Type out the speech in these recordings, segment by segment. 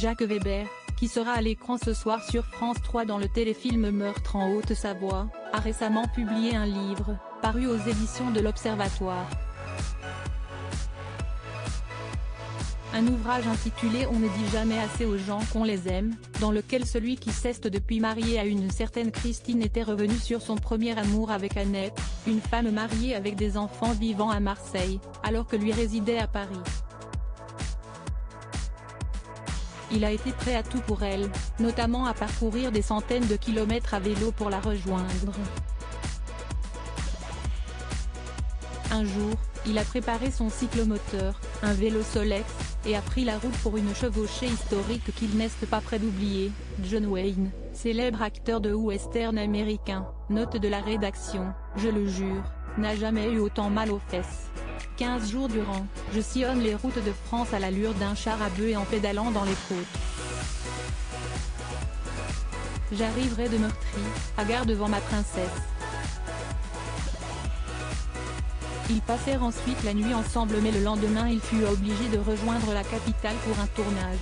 Jacques Weber, qui sera à l'écran ce soir sur France 3 dans le téléfilm Meurtre en Haute-Savoie, a récemment publié un livre, paru aux éditions de l'Observatoire. Un ouvrage intitulé On ne dit jamais assez aux gens qu'on les aime, dans lequel celui qui s'est depuis marié à une certaine Christine était revenu sur son premier amour avec Annette, une femme mariée avec des enfants vivant à Marseille, alors que lui résidait à Paris. Il a été prêt à tout pour elle, notamment à parcourir des centaines de kilomètres à vélo pour la rejoindre. Un jour, il a préparé son cyclomoteur, un vélo Solex, et a pris la route pour une chevauchée historique qu'il n'est pas prêt d'oublier. John Wayne, célèbre acteur de western américain, note de la rédaction, je le jure, n'a jamais eu autant mal aux fesses. 15 jours durant, je sillonne les routes de France à l'allure d'un char à bœuf et en pédalant dans les côtes. J'arriverai de Meurtry, à gare devant ma princesse. Ils passèrent ensuite la nuit ensemble mais le lendemain il fut obligé de rejoindre la capitale pour un tournage.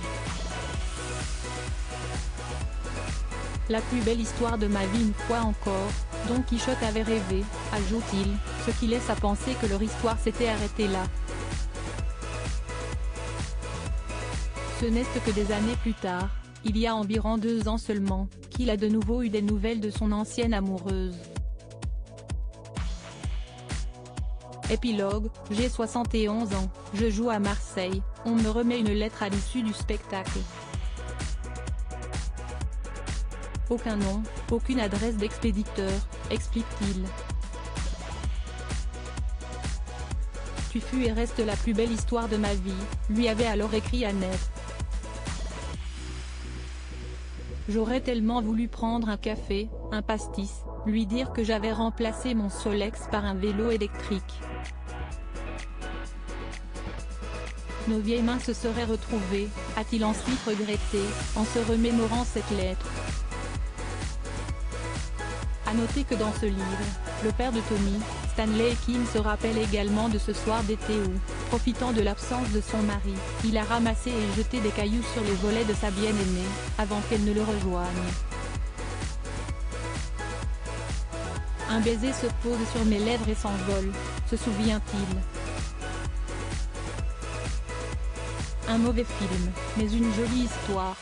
La plus belle histoire de ma vie une fois encore, Don Quichotte avait rêvé, ajoute-t-il, ce qui laisse à penser que leur histoire s'était arrêtée là. Ce n'est que des années plus tard, il y a environ 2 ans seulement, qu'il a de nouveau eu des nouvelles de son ancienne amoureuse. Épilogue, j'ai 71 ans, je joue à Marseille, on me remet une lettre à l'issue du spectacle. Aucun nom, aucune adresse d'expéditeur, explique-t-il. Tu fus et restes la plus belle histoire de ma vie, lui avait alors écrit Annette. J'aurais tellement voulu prendre un café, un pastis, lui dire que j'avais remplacé mon Solex par un vélo électrique. Nos vieilles mains se seraient retrouvées, a-t-il ensuite regretté, en se remémorant cette lettre. A noter que dans ce livre, le père de Tommy, Stanley Kim se rappelle également de ce soir d'été où, profitant de l'absence de son mari, il a ramassé et jeté des cailloux sur les volets de sa bien-aimée, avant qu'elle ne le rejoigne. Un baiser se pose sur mes lèvres et s'envole, se souvient-il. Un mauvais film, mais une jolie histoire.